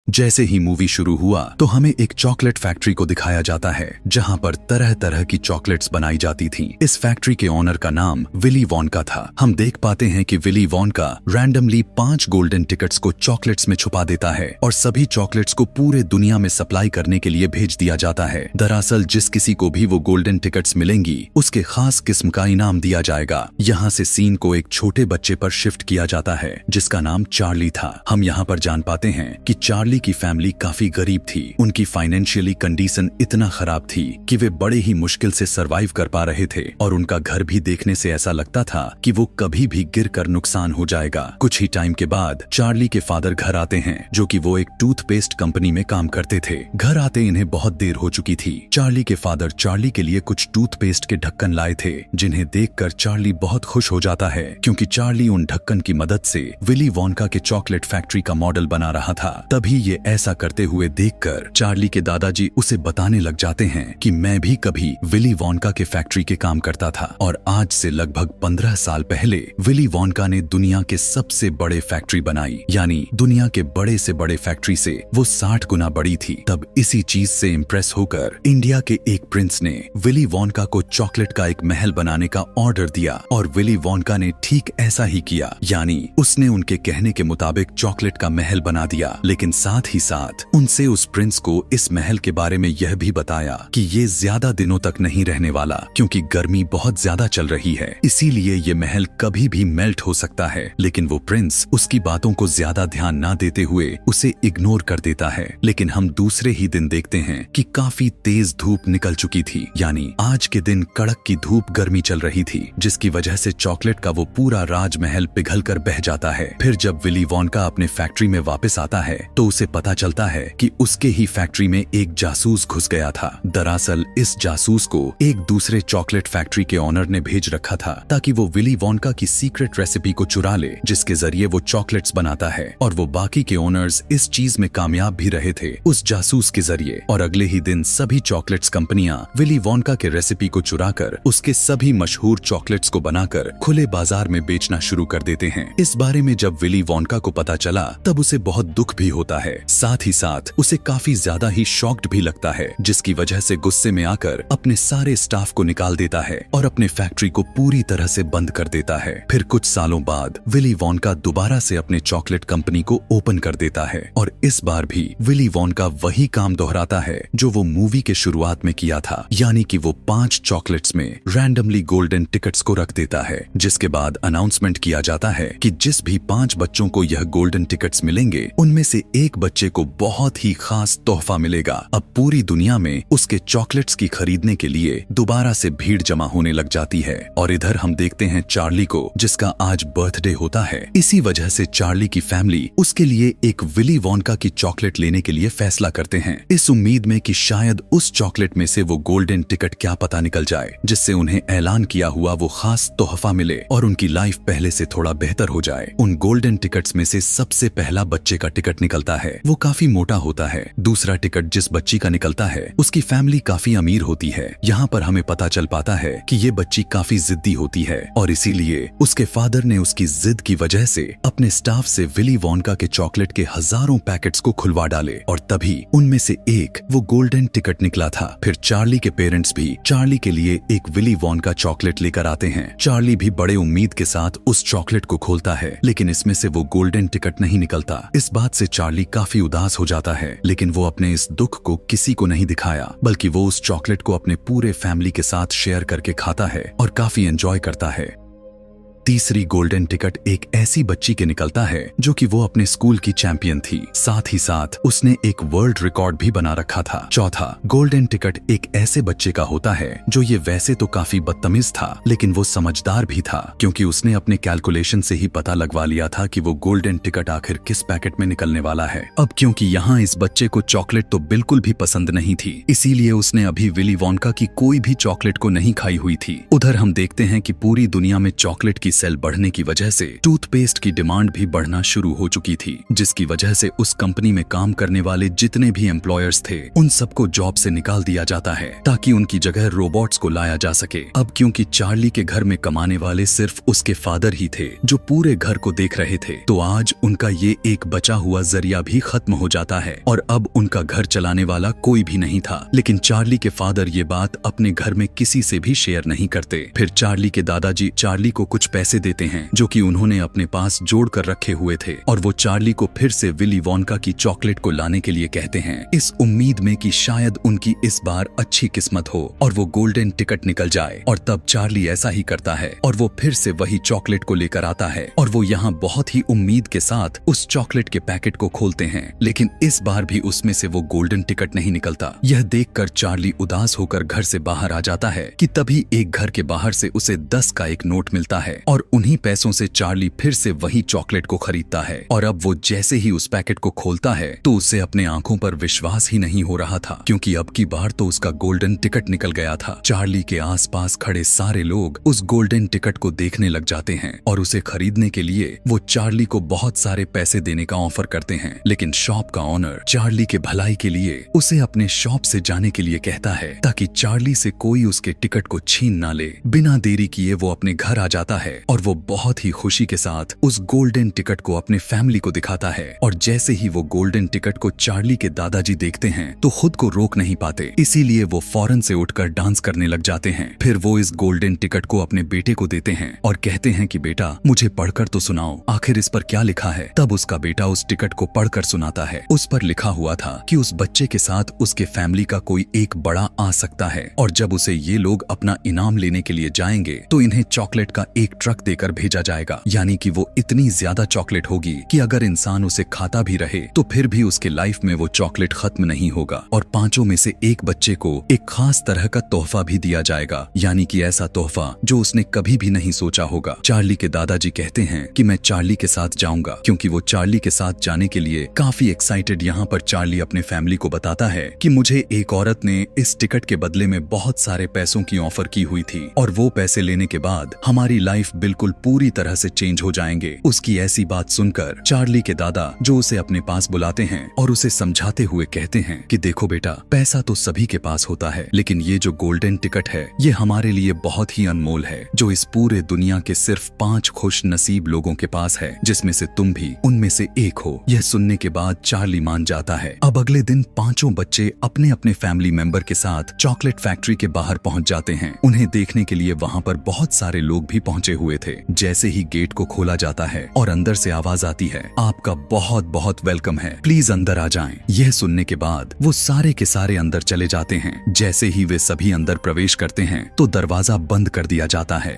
जैसे ही मूवी शुरू हुआ तो हमें एक चॉकलेट फैक्ट्री को दिखाया जाता है जहां पर तरह तरह की चॉकलेट्स बनाई जाती थीं। इस फैक्ट्री के ओनर का नाम विली वोनका था। हम देख पाते हैं कि विली वोनका रैंडमली 5 गोल्डन टिकट्स को चॉकलेट्स में छुपा देता है और सभी चॉकलेट्स को पूरे दुनिया में सप्लाई करने के लिए भेज दिया जाता है। दरअसल जिस किसी को भी वो गोल्डन टिकट्स मिलेंगी उसके खास किस्म का इनाम दिया जाएगा। यहाँ से सीन को एक छोटे बच्चे पर शिफ्ट किया जाता है जिसका नाम चार्ली था। हम यहाँ पर जान पाते हैं कि चार्ली की फैमिली काफी गरीब थी। उनकी फाइनेंशियली कंडीशन इतना खराब थी कि वे बड़े ही मुश्किल से सरवाइव कर पा रहे थे और उनका घर भी देखने से ऐसा लगता था कि वो कभी भी गिरकर नुकसान हो जाएगा। कुछ ही टाइम के बाद चार्ली के फादर घर आते हैं जो कि वो एक टूथपेस्ट कंपनी में काम करते थे। घर आते इन्हें बहुत देर हो चुकी थी। चार्ली के फादर चार्ली के लिए कुछ टूथपेस्ट के ढक्कन लाए थे जिन्हें देखकर चार्ली बहुत खुश हो जाता है क्योंकि चार्ली उन ढक्कन की मदद से विली वोनका के चॉकलेट फैक्ट्री का मॉडल बना रहा था। तभी ये ऐसा करते हुए देखकर चार्ली के दादाजी उसे बताने लग जाते हैं कि मैं भी कभी विली वोनका के फैक्ट्री के काम करता था और आज से लगभग 15 साल पहले विली वोनका ने दुनिया के सबसे बड़े फैक्ट्री बनाई, यानी दुनिया के बड़े से बड़े फैक्ट्री से वो 60 गुना बड़ी थी। तब इसी चीज से इम्प्रेस होकर इंडिया के एक प्रिंस ने विली वोनका को चॉकलेट का एक महल बनाने का ऑर्डर दिया और विली वोनका ने ठीक ऐसा ही किया, यानी उसने उनके कहने के मुताबिक चॉकलेट का महल बना दिया। लेकिन साथ ही साथ उनसे उस प्रिंस को इस महल के बारे में यह भी बताया कि ये ज्यादा दिनों तक नहीं रहने वाला क्योंकि गर्मी बहुत ज्यादा चल रही है, इसीलिए ये महल कभी भी मेल्ट हो सकता है। लेकिन वो प्रिंस उसकी बातों को ज्यादा ध्यान ना देते हुए उसे इग्नोर कर देता है। लेकिन हम दूसरे ही दिन देखते हैं कि काफी तेज धूप निकल चुकी थी, यानी आज के दिन कड़क की धूप गर्मी चल रही थी जिसकी वजह से चॉकलेट का वो पूरा राजमहल पिघलकर बह जाता है। फिर जब विली वोनका अपने फैक्ट्री में वापस आता है तो उसे पता चलता है कि उसके ही फैक्ट्री में एक जासूस घुस गया था। दरअसल इस जासूस को एक दूसरे चॉकलेट फैक्ट्री के ओनर ने भेज रखा था ताकि वो विली वोनका की सीक्रेट रेसिपी को चुरा ले जिसके जरिए वो चॉकलेट्स बनाता है और वो बाकी के ओनर्स इस चीज में कामयाब भी रहे थे उस जासूस के जरिए। और अगले ही दिन सभी चॉकलेट्स कंपनियां विली वोनका के रेसिपी को चुराकर उसके सभी मशहूर चॉकलेट्स को बनाकर खुले बाजार में बेचना शुरू कर देते हैं। इस बारे में जब विली वोनका को पता चला तब उसे बहुत दुख भी होता है, साथ ही साथ उसे काफी ज्यादा ही शॉक्ड भी लगता है जिसकी वजह से गुस्से में आकर अपने सारे स्टाफ को निकाल देता है और अपने फैक्ट्री को पूरी तरह से बंद कर देता है। फिर कुछ सालों बाद विली वोनका दोबारा से अपने चॉकलेट कंपनी को ओपन कर देता है और इस बार भी विली वोनका वही काम दोहराता है जो वो मूवी के शुरुआत में किया था, यानी कि वो 5 चॉकलेट्स में रैंडमली गोल्डन टिकट्स को रख देता है जिसके बाद अनाउंसमेंट किया जाता है कि जिस भी 5 बच्चों को यह गोल्डन टिकट्स मिलेंगे उनमें से एक बच्चे को बहुत ही खास तोहफा मिलेगा। अब पूरी दुनिया में उसके चॉकलेट्स की खरीदने के लिए दोबारा से भीड़ जमा होने लग जाती है। और इधर हम देखते हैं चार्ली को जिसका आज बर्थडे होता है। इसी वजह से चार्ली की फैमिली उसके लिए एक विली वोनका की चॉकलेट लेने के लिए फैसला करते हैं इस उम्मीद में कि शायद उस चॉकलेट में से वो गोल्डन टिकट क्या पता निकल जाए जिससे उन्हें ऐलान किया हुआ वो खास तोहफा मिले और उनकी लाइफ पहले से थोड़ा बेहतर हो जाए। उन गोल्डन टिकट्स में से सबसे पहला बच्चे का टिकट निकलता है, वो काफी मोटा होता है। दूसरा टिकट जिस बच्ची का निकलता है उसकी फैमिली काफी अमीर होती है। यहाँ पर हमें पता चल पाता है कि ये बच्ची काफी जिद्दी होती है और इसीलिए उसके फादर ने उसकी जिद की वजह से अपने स्टाफ से विली वोनका के चॉकलेट के हजारों पैकेट्स को खुलवा डाले और तभी उनमें से एक वो गोल्डन टिकट निकला था। फिर चार्ली के पेरेंट्स भी चार्ली के लिए एक विली वोनका चॉकलेट लेकर आते हैं। चार्ली भी बड़े उम्मीद के साथ उस चॉकलेट को खोलता है लेकिन इसमें से वो गोल्डन टिकट नहीं निकलता। इस बात से चार्ली काफी उदास हो जाता है लेकिन वो अपने इस दुख को किसी को नहीं दिखाया बल्कि वो उस चॉकलेट को अपने पूरे फैमिली के साथ शेयर करके खाता है और काफी एंजॉय करता है। तीसरी गोल्डन टिकट एक ऐसी बच्ची के निकलता है जो कि वो अपने स्कूल की चैंपियन थी, साथ ही साथ उसने एक वर्ल्ड रिकॉर्ड भी बना रखा था। चौथा गोल्डन टिकट एक ऐसे बच्चे का होता है जो ये वैसे तो काफी बदतमीज था लेकिन वो समझदार भी था क्योंकि उसने अपने कैलकुलेशन से ही पता लगवा लिया था कि वो गोल्डन टिकट आखिर किस पैकेट में निकलने वाला है। अब क्योंकि यहाँ इस बच्चे को चॉकलेट तो बिल्कुल भी पसंद नहीं थी इसीलिए उसने अभी विली वोनका की कोई भी चॉकलेट को नहीं खाई हुई थी। उधर हम देखते हैं कि पूरी दुनिया में चॉकलेट की सेल बढ़ने की वजह से टूथपेस्ट की डिमांड भी बढ़ना शुरू हो चुकी थी, जिसकी वजह से उस कंपनी में काम करने वाले जितने भी एम्प्लॉयर्स थे उन सबको जॉब से निकाल दिया जाता है ताकि उनकी जगह रोबोट्स को लाया जा सके। अब क्योंकि चार्ली के घर में कमाने वाले सिर्फ उसके फादर ही थे जो पूरे घर को देख रहे थे, तो आज उनका ये एक बचा हुआ जरिया भी खत्म हो जाता है और अब उनका घर चलाने वाला कोई भी नहीं था। लेकिन चार्ली के फादर ये बात अपने घर में किसी से भी शेयर नहीं करते। फिर चार्ली के दादाजी चार्ली को कुछ पैसे देते हैं जो कि उन्होंने अपने पास जोड़ कर रखे हुए थे और वो चार्ली को फिर से विली वोंका की चॉकलेट को लाने के लिए कहते हैं, इस उम्मीद में कि शायद उनकी इस बार अच्छी किस्मत हो और वो गोल्डन टिकट निकल जाए। और तब चार्ली ऐसा ही करता है और वो फिर से वही चॉकलेट को लेकर आता है और वो यहाँ बहुत ही उम्मीद के साथ उस चॉकलेट के पैकेट को खोलते हैं, लेकिन इस बार भी उसमें से वो गोल्डन टिकट नहीं निकलता। यह देखकर चार्ली उदास होकर घर से बाहर आ जाता है कि तभी एक घर के बाहर से उसे 10 का एक नोट मिलता है और उन्हीं पैसों से चार्ली फिर से वही चॉकलेट को खरीदता है। और अब वो जैसे ही उस पैकेट को खोलता है तो उसे अपने आंखों पर विश्वास ही नहीं हो रहा था, क्योंकि अब की बार तो उसका गोल्डन टिकट निकल गया था। चार्ली के आसपास खड़े सारे लोग उस गोल्डन टिकट को देखने लग जाते हैं और उसे खरीदने के लिए वो चार्ली को बहुत सारे पैसे देने का ऑफर करते हैं, लेकिन शॉप का ऑनर चार्ली के भलाई के लिए उसे अपने शॉप से जाने के लिए कहता है ताकि चार्ली से कोई उसके टिकट को छीन ना ले। बिना देरी किए वो अपने घर आ जाता है और वो बहुत ही खुशी के साथ उस गोल्डन टिकट को अपने फैमिली को दिखाता है। और जैसे ही वो गोल्डन टिकट को चार्ली के दादाजी देखते हैं तो खुद को रोक नहीं पाते, इसीलिए वो फौरन से उठकर डांस करने लग जाते हैं। फिर वो इस गोल्डन टिकट को अपने बेटे को देते हैं और कहते हैं कि बेटा मुझे पढ़कर तो सुनाओ, आखिर इस पर क्या लिखा है। तब उसका बेटा उस टिकट को पढ़कर सुनाता है। उस पर लिखा हुआ था कि उस बच्चे के साथ उसके फैमिली का कोई एक बड़ा आ सकता है और जब उसे ये लोग अपना इनाम लेने के लिए जाएंगे तो इन्हें चॉकलेट का एक ट्रक देकर भेजा जाएगा, यानी कि वो इतनी ज्यादा चॉकलेट होगी कि अगर इंसान उसे खाता भी रहे तो फिर भी उसके लाइफ में वो चॉकलेट खत्म नहीं होगा। और 5 में से एक बच्चे को एक खास तरह का तोहफा भी दिया जाएगा, यानी कि ऐसा तोहफा जो उसने कभी भी नहीं सोचा होगा। चार्ली के दादाजी कहते हैं कि मैं चार्ली के साथ जाऊंगा, क्योंकि वो चार्ली के साथ जाने के लिए काफी एक्साइटेड। यहाँ पर चार्ली अपने फैमिली को बताता है कि मुझे एक औरत ने इस टिकट के बदले में बहुत सारे पैसों की ऑफर की हुई थी और वो पैसे लेने के बाद हमारी लाइफ बिल्कुल पूरी तरह से चेंज हो जाएंगे। उसकी ऐसी बात सुनकर चार्ली के दादा जो उसे अपने पास बुलाते हैं और उसे समझाते हुए कहते हैं कि देखो बेटा, पैसा तो सभी के पास होता है, लेकिन ये जो गोल्डन टिकट है ये हमारे लिए बहुत ही अनमोल है, जो इस पूरे दुनिया के सिर्फ 5 खुश नसीब लोगों के पास है, जिसमें से तुम भी उनमें से एक हो। यह सुनने के बाद चार्ली मान जाता है। अब अगले दिन 5 बच्चे अपने अपने फैमिली मेंबर के साथ चॉकलेट फैक्ट्री के बाहर पहुंच जाते हैं। उन्हें देखने के लिए वहां पर बहुत सारे लोग भी पहुंचे हुए थे। जैसे ही गेट को खोला जाता है और अंदर से आवाज आती है, आपका बहुत बहुत वेलकम है, प्लीज अंदर आ जाएं। यह सुनने के बाद वो सारे के सारे अंदर चले जाते हैं। जैसे ही वे सभी अंदर प्रवेश करते हैं तो दरवाजा बंद कर दिया जाता है।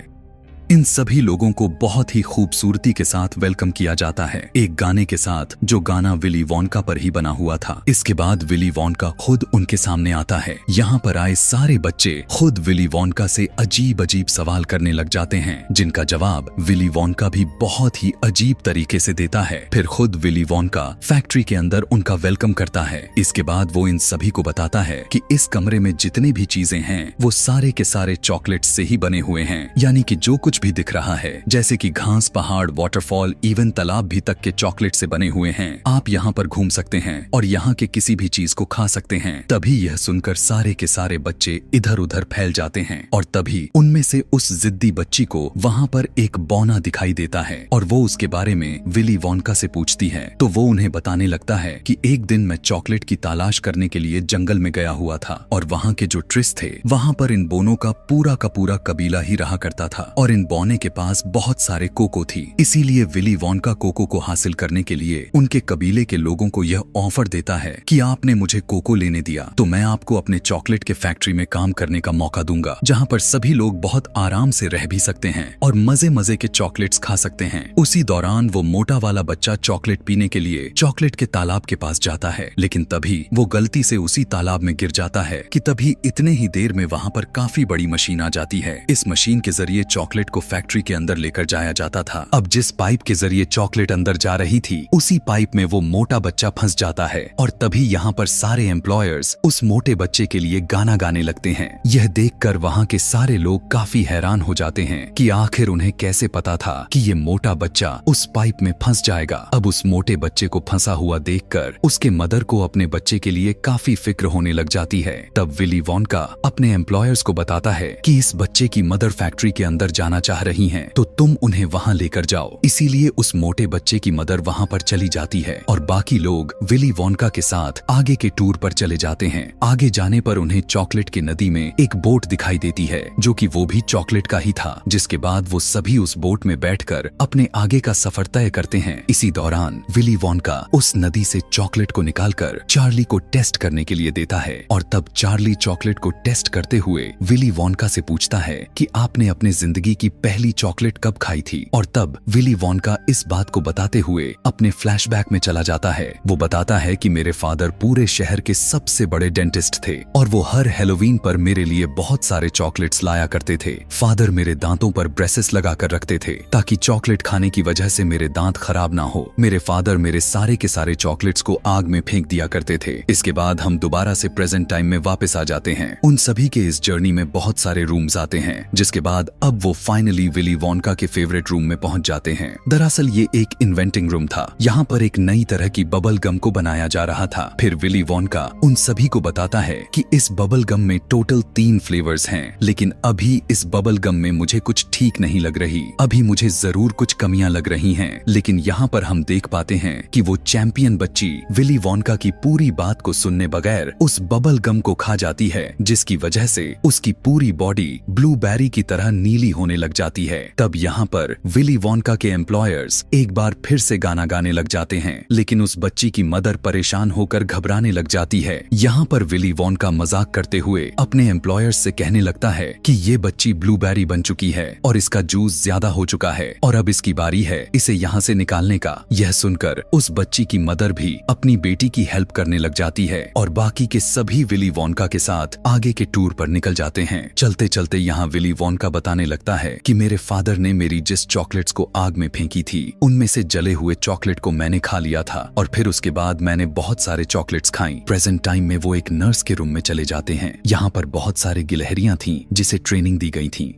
इन सभी लोगों को बहुत ही खूबसूरती के साथ वेलकम किया जाता है, एक गाने के साथ जो गाना विली वोंका पर ही बना हुआ था। इसके बाद विली वोंका खुद उनके सामने आता है। यहाँ पर आए सारे बच्चे खुद विली वोंका से अजीब अजीब सवाल करने लग जाते हैं, जिनका जवाब विली वोंका भी बहुत ही अजीब तरीके से देता है। फिर खुद विली वोंका फैक्ट्री के अंदर उनका वेलकम करता है। इसके बाद वो इन सभी को बताता है कि इस कमरे में जितने भी चीजें हैं वो सारे के सारे चॉकलेट से ही बने हुए हैं, यानी कि जो कुछ भी दिख रहा है जैसे कि घास, पहाड़, वाटरफॉल, इवन तालाब भी तक के चॉकलेट से बने हुए हैं। आप यहाँ पर घूम सकते हैं और यहाँ के किसी भी चीज को खा सकते हैं। तभी यह सुनकर सारे के सारे बच्चे इधर उधर फैल जाते हैं और तभी उनमें से उस जिद्दी बच्ची को वहाँ पर एक बौना दिखाई देता है और वो उसके बारे में विली वोंका से पूछती है। तो वो उन्हें बताने लगता है कि एक दिन मैं चॉकलेट की तलाश करने के लिए जंगल में गया हुआ था और वहाँ के जो ट्रिस थे वहाँ पर इन बोनों का पूरा कबीला ही रहा करता था और इन बोने के पास बहुत सारे कोको थी। इसीलिए विली वोंका कोको को हासिल करने के लिए उनके कबीले के लोगों को यह ऑफर देता है कि आपने मुझे कोको लेने दिया तो मैं आपको अपने चॉकलेट के फैक्ट्री में काम करने का मौका दूंगा, जहाँ पर सभी लोग बहुत आराम से रह भी सकते हैं और मजे मजे के चॉकलेट्स खा सकते हैं। उसी दौरान वो मोटा वाला बच्चा चॉकलेट पीने के लिए चॉकलेट के तालाब के पास जाता है, लेकिन तभी वो गलती से उसी तालाब में गिर जाता है कि तभी इतने ही देर में वहाँ पर काफी बड़ी मशीन आ जाती है। इस मशीन के जरिए चॉकलेट को फैक्ट्री के अंदर लेकर जाया जाता था। अब जिस पाइप के जरिए चॉकलेट अंदर जा रही थी, उसी पाइप में वो मोटा बच्चा फंस जाता है और तभी यहाँ पर सारे एम्प्लॉयर्स उस मोटे बच्चे के लिए गाना गाने लगते हैं। यह देखकर वहाँ के सारे लोग काफी हैरान हो जाते हैं कि आखिर उन्हें कैसे पता था कि ये मोटा बच्चा उस पाइप में फंस जाएगा। अब उस मोटे बच्चे को फंसा हुआ देखकर उसके मदर को अपने बच्चे के लिए काफी फिक्र होने लग जाती है। तब विली वोंका अपने एम्प्लॉयर्स को बताता है कि इस बच्चे की मदर फैक्ट्री के अंदर जाना चाह रही हैं, तो तुम उन्हें वहाँ लेकर जाओ। इसीलिए उस मोटे बच्चे की मदर वहाँ पर चली जाती है और बाकी लोग विली वोंका के साथ आगे के टूर पर चले जाते हैं। आगे जाने पर उन्हें चॉकलेट की नदी में एक बोट दिखाई देती है, जो कि वो भी चॉकलेट का ही था। जिसके बाद वो सभी उस बोट में बैठकर अपने आगे का सफर तय करते हैं। इसी दौरान विली वोंका उस नदी से चॉकलेट को निकालकर चार्ली को टेस्ट करने के लिए देता है और तब चार्ली चॉकलेट को टेस्ट करते हुए विली वोंका से पूछता है कि आपने अपने जिंदगी की पहली चॉकलेट कब खाई थी। और तब विली वोंका इस बात को बताते हुए अपने फ्लैशबैक में चला जाता है। वो बताता है कि मेरे फादर पूरे शहर के सबसे बड़े डेंटिस्ट थे और वो हर हैलोवीन पर मेरे लिए बहुत सारे चॉकलेट्स लाया करते थे। फादर मेरे दांतों पर ब्रेसेस लगा कर रखते थे ताकि चॉकलेट खाने की वजह से मेरे दांत खराब ना हो। मेरे फादर मेरे सारे के सारे चॉकलेट्स को आग में फेंक दिया करते थे। इसके बाद हम दोबारा से प्रेजेंट टाइम में वापस आ जाते हैं। उन सभी के इस जर्नी में बहुत सारे रूम्स आते हैं, जिसके बाद अब वो फाइनली विली वोंका के फेवरेट रूम में पहुंच जाते हैं। दरअसल ये एक इन्वेंटिंग रूम था। यहाँ पर एक नई तरह की बबल गम को बनाया जा रहा था। फिर विली वोंका उन सभी को बताता है कि इस बबल गम में टोटल 3 फ्लेवर्स हैं, लेकिन अभी इस बबल गम में मुझे कुछ ठीक नहीं लग रही। अभी मुझे जरूर कुछ कमियां लग रही हैं। लेकिन यहाँ पर हम देख पाते हैं कि वो चैंपियन बच्ची विली वोंका की पूरी बात को सुनने बगैर उस बबल गम को खा जाती है, जिसकी वजह से उसकी पूरी बॉडी ब्लूबेरी की तरह नीली होने लग जाती है। तब यहाँ पर विली वोंका के एम्प्लॉयर्स एक बार फिर से गाना गाने लग जाते हैं, लेकिन उस बच्ची की मदर परेशान होकर घबराने लग जाती है। यहाँ पर विली वोंका मजाक करते हुए अपने एम्प्लॉयर्स से कहने लगता है कि ये बच्ची ब्लूबेरी बन चुकी है और इसका जूस ज्यादा हो चुका है और अब इसकी बारी है इसे यहाँ से निकालने का। यह सुनकर उस बच्ची की मदर भी अपनी बेटी की हेल्प करने लग जाती है और बाकी के सभी विली वोंका के साथ आगे के टूर पर निकल जाते हैं। चलते चलते यहाँ विली वोंका बताने लगता है कि मेरे फादर ने मेरी जिस चॉकलेट्स को आग में फेंकी थी, उनमें से जले हुए चॉकलेट को मैंने खा लिया था और फिर उसके बाद मैंने बहुत सारे चॉकलेट्स खाई। प्रेजेंट टाइम में वो एक नर्स के रूम में चले जाते हैं। यहाँ पर बहुत सारे गिलहरियां थीं जिसे ट्रेनिंग दी गई थी।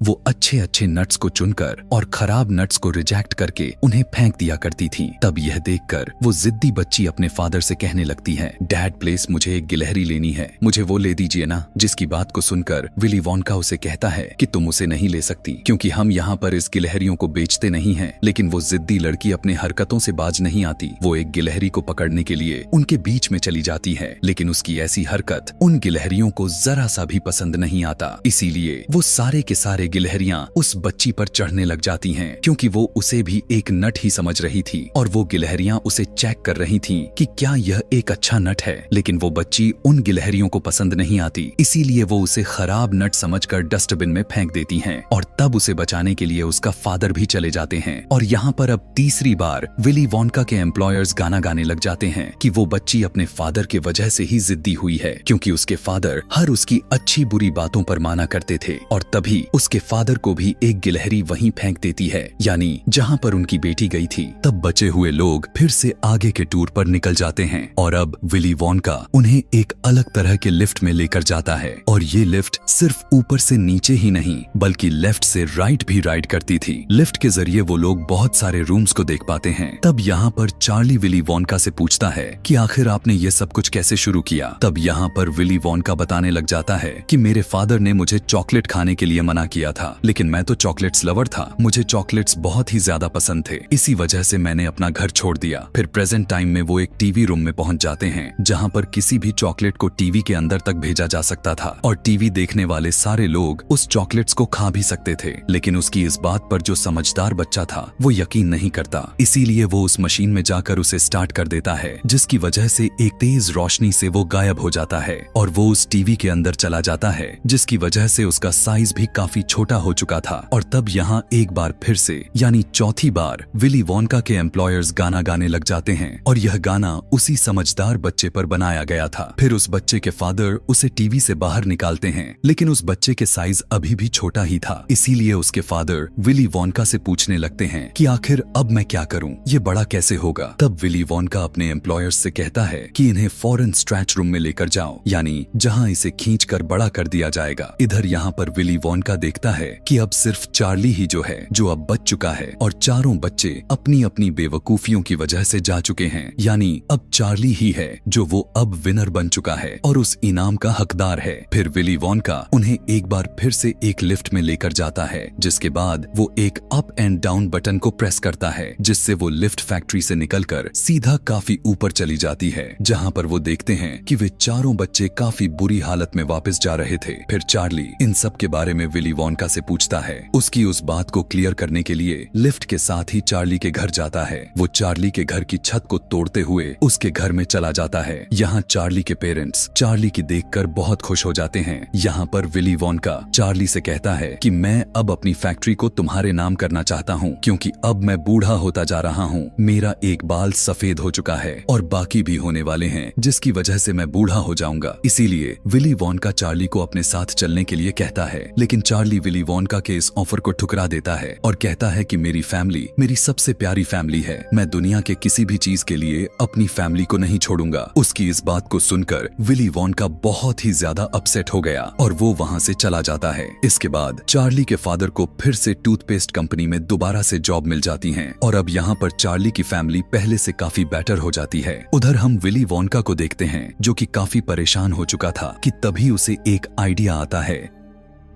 वो अच्छे अच्छे नट्स को चुनकर और खराब नट्स को रिजेक्ट करके उन्हें फेंक दिया करती थी। तब यह देखकर वो जिद्दी बच्ची अपने फादर से कहने लगती है, डैड प्लीज मुझे एक गिलहरी लेनी है, मुझे वो ले दीजिए ना। जिसकी बात को सुनकर विली वोंका उसे कहता है कि तुम उसे नहीं ले सकती, क्योंकि हम यहाँ पर इस गिलहरियों को बेचते नहीं हैं। लेकिन वो जिद्दी लड़की अपने हरकतों से बाज नहीं आती। वो एक गिलहरी को पकड़ने के लिए उनके बीच में चली जाती है, लेकिन उसकी ऐसी हरकत उन गिलहरियों को जरा सा भी पसंद नहीं आता। इसीलिए वो सारे के सारे गिलहरियां उस बच्ची पर चढ़ने लग जाती हैं, क्योंकि वो उसे भी एक नट ही समझ रही थी और वो गिलहरियां उसे चेक कर रही थीं कि क्या यह एक अच्छा नट है। लेकिन वो बच्ची उन गिलहरियों को पसंद नहीं आती, इसीलिए वो उसे खराब नट समझकर डस्टबिन में फेंक देती हैं और तब उसे बचाने के लिए उसका फादर भी चले जाते हैं। और यहाँ पर अब तीसरी बार विली वोंका के एम्प्लॉयर्स गाना गाने लग जाते हैं कि वो बच्ची अपने फादर के वजह से ही जिद्दी हुई है, क्योंकि उसके फादर हर उसकी अच्छी बुरी बातों पर माना करते थे। और तभी उसके फादर को भी एक गिलहरी वहीं फेंक देती है, यानी जहाँ पर उनकी बेटी गई थी। तब बचे हुए लोग फिर से आगे के टूर पर निकल जाते हैं और अब विली वोंका उन्हें एक अलग तरह के लिफ्ट में लेकर जाता है और ये लिफ्ट सिर्फ ऊपर से नीचे ही नहीं बल्कि लेफ्ट से राइट भी राइड करती थी। लिफ्ट के जरिए वो लोग बहुत सारे रूम्स को देख पाते हैं। तब यहाँ पर चार्ली विली वोंका से पूछता है कि आखिर आपने ये सब कुछ कैसे शुरू किया। तब यहाँ पर विली वोंका बताने लग जाता है कि मेरे फादर ने मुझे चॉकलेट खाने के लिए मना किया था, लेकिन मैं तो चॉकलेट्स लवर था, मुझे चॉकलेट्स बहुत ही ज्यादा पसंद थे, इसी वजह से मैंने अपना घर छोड़ दिया। फिर प्रेजेंट टाइम में वो एक टीवी रूम में पहुंच जाते हैं, जहां पर किसी भी चॉकलेट को टीवी के अंदर तक भेजा जा सकता था और टीवी देखने वाले सारे लोग उस चॉकलेट्स को खा भी सकते थे। लेकिन उसकी इस बात पर जो समझदार बच्चा था वो यकीन नहीं करता, इसीलिए वो उस मशीन में जाकर उसे स्टार्ट कर देता है, जिसकी वजह से एक तेज रोशनी से वो गायब हो जाता है और वो उस टीवी के अंदर चला जाता है, जिसकी वजह से उसका साइज भी काफी छोटा हो चुका था। और तब यहाँ एक बार फिर से यानी चौथी बार विली वोनका के एम्प्लॉयर्स गाना गाने लग जाते हैं और यह गाना उसी समझदार बच्चे पर बनाया गया था। फिर उस बच्चे के फादर उसे टीवी से बाहर निकालते हैं, लेकिन उस बच्चे के साइज अभी भी छोटा ही था। इसीलिए उसके फादर विली वोनका से पूछने लगते हैं कि आखिर अब मैं क्या करूं, ये बड़ा कैसे होगा। तब विली वोनका अपने एम्प्लॉयर्स से कहता है कि इन्हें फौरन स्ट्रेच रूम में लेकर जाओ, यानी जहां इसे खींचकर बड़ा कर दिया जाएगा। इधर यहाँ पर विली वोनका देखता है कि अब सिर्फ चार्ली ही जो है जो अब बच चुका है और चारों बच्चे अपनी अपनी बेवकूफियों की वजह से जा चुके हैं, यानी अब चार्ली ही है जो वो अब विनर बन चुका है और उस इनाम का हकदार है। फिर विली वोनका उन्हें एक बार फिर से एक लिफ्ट में लेकर जाता है, जिसके बाद वो एक अप एंड डाउन बटन को प्रेस करता है, जिससे वो लिफ्ट फैक्ट्री से निकलकर सीधा काफी ऊपर चली जाती है, जहां पर वो देखते हैं कि वे चारों बच्चे काफी बुरी हालत में वापस जा रहे थे। फिर चार्ली इन सब के बारे में विली वोनका से पूछता है। उसकी उस बात को क्लियर करने के लिए लिफ्ट के साथ ही चार्ली के घर जाता है। वो चार्ली के घर की छत को तोड़ते हुए उसके घर में चला जाता है। यहाँ चार्ली के पेरेंट्स चार्ली की देखकर बहुत खुश हो जाते हैं। यहाँ पर विली वोनका चार्ली से कहता है कि मैं अब अपनी फैक्ट्री को तुम्हारे नाम करना चाहता हूँ, क्योंकि अब मैं बूढ़ा होता जा रहा हूँ। मेरा एक बाल सफेद हो चुका है और बाकी भी होने वाले हैं, जिसकी वजह से मैं बूढ़ा हो जाऊंगा। इसीलिए विली वोनका चार्ली को अपने साथ चलने के लिए कहता है, लेकिन चार्ली विली वोनका के इस ऑफर को ठुकरा देता है और कहता है कि मेरी फैमिली मेरी सबसे प्यारी फैमिली है, मैं दुनिया के किसी भी चीज के लिए अपनी फैमिली को नहीं छोड़ूंगा। उसकी इस बात को सुनकर विली वोनका बहुत ही ज्यादा अपसेट हो गया और वो वहाँ से चला जाता है। इसके बाद चार्ली के फादर को फिर से टूथपेस्ट कंपनी में दोबारा से जॉब मिल जाती है और अब यहाँ पर चार्ली की फैमिली पहले से काफी बेटर हो जाती है। उधर हम विली वोनका को देखते हैं जो कि काफी परेशान हो चुका था कि तभी उसे एक आइडिया आता है,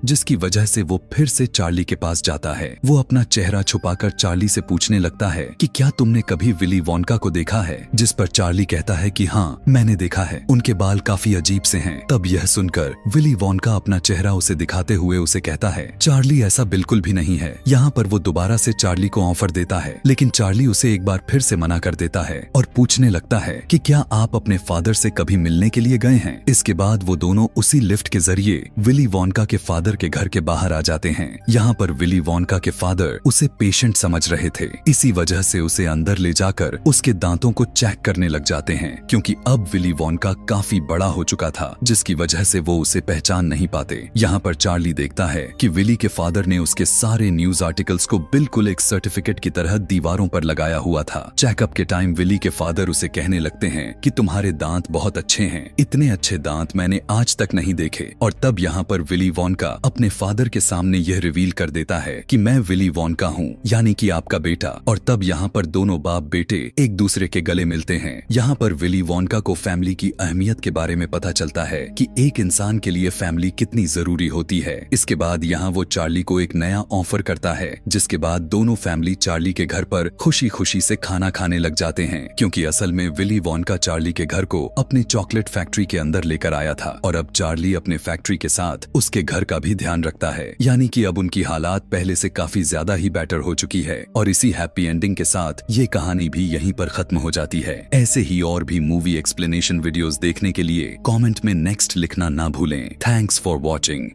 जिसकी वजह से वो फिर से चार्ली के पास जाता है। वो अपना चेहरा छुपाकर चार्ली से पूछने लगता है कि क्या तुमने कभी विली वोनका को देखा है, जिस पर चार्ली कहता है कि हाँ मैंने देखा है, उनके बाल काफी अजीब से हैं। तब यह सुनकर विली वोनका अपना चेहरा उसे दिखाते हुए उसे कहता है, चार्ली ऐसा बिल्कुल भी नहीं है। यहाँ पर वो दोबारा से चार्ली को ऑफर देता है, लेकिन चार्ली उसे एक बार फिर से मना कर देता है और पूछने लगता है कि क्या आप अपने फादर से कभी मिलने के लिए गए हैं। इसके बाद वो दोनों उसी लिफ्ट के जरिए विली वोनका के फादर के घर के बाहर आ जाते हैं। यहाँ पर विली वोनका के फादर उसे पेशेंट समझ रहे थे, इसी वजह से उसे अंदर ले जाकर उसके दांतों को चेक करने लग जाते हैं, क्योंकि अब विली वोनका काफी बड़ा हो चुका था, जिसकी वजह से वो उसे पहचान नहीं पाते। यहाँ पर चार्ली देखता है कि विली के फादर ने उसके सारे न्यूज आर्टिकल्स को बिल्कुल एक सर्टिफिकेट की तरह दीवारों पर लगाया हुआ था। चेकअप के टाइम विली के फादर उसे कहने लगते हैं कि तुम्हारे दांत बहुत अच्छे हैं, इतने अच्छे दांत मैंने आज तक नहीं देखे। और तब यहाँ पर विली वोनका अपने फादर के सामने यह रिवील कर देता है कि मैं विली वोनका हूँ, यानी कि आपका बेटा। और तब यहाँ पर दोनों बाप बेटे एक दूसरे के गले मिलते हैं। यहाँ पर विली वोनका को फैमिली की अहमियत के बारे में पता चलता है कि एक इंसान के लिए फैमिली कितनी जरूरी होती है। इसके बाद यहाँ वो चार्ली को एक नया ऑफर करता है, जिसके बाद दोनों फैमिली चार्ली के घर पर खुशी खुशी से खाना खाने लग जाते हैं, क्योंकि असल में विली वोनका चार्ली के घर को अपने चॉकलेट फैक्ट्री के अंदर लेकर आया था और अब चार्ली अपने फैक्ट्री के साथ उसके घर का भी ध्यान रखता है, यानी कि अब उनकी हालात पहले से काफी ज्यादा ही बेटर हो चुकी है। और इसी हैप्पी एंडिंग के साथ ये कहानी भी यहीं पर खत्म हो जाती है। ऐसे ही और भी मूवी एक्सप्लेनेशन वीडियोस देखने के लिए कमेंट में नेक्स्ट लिखना ना भूलें। Thanks for watching.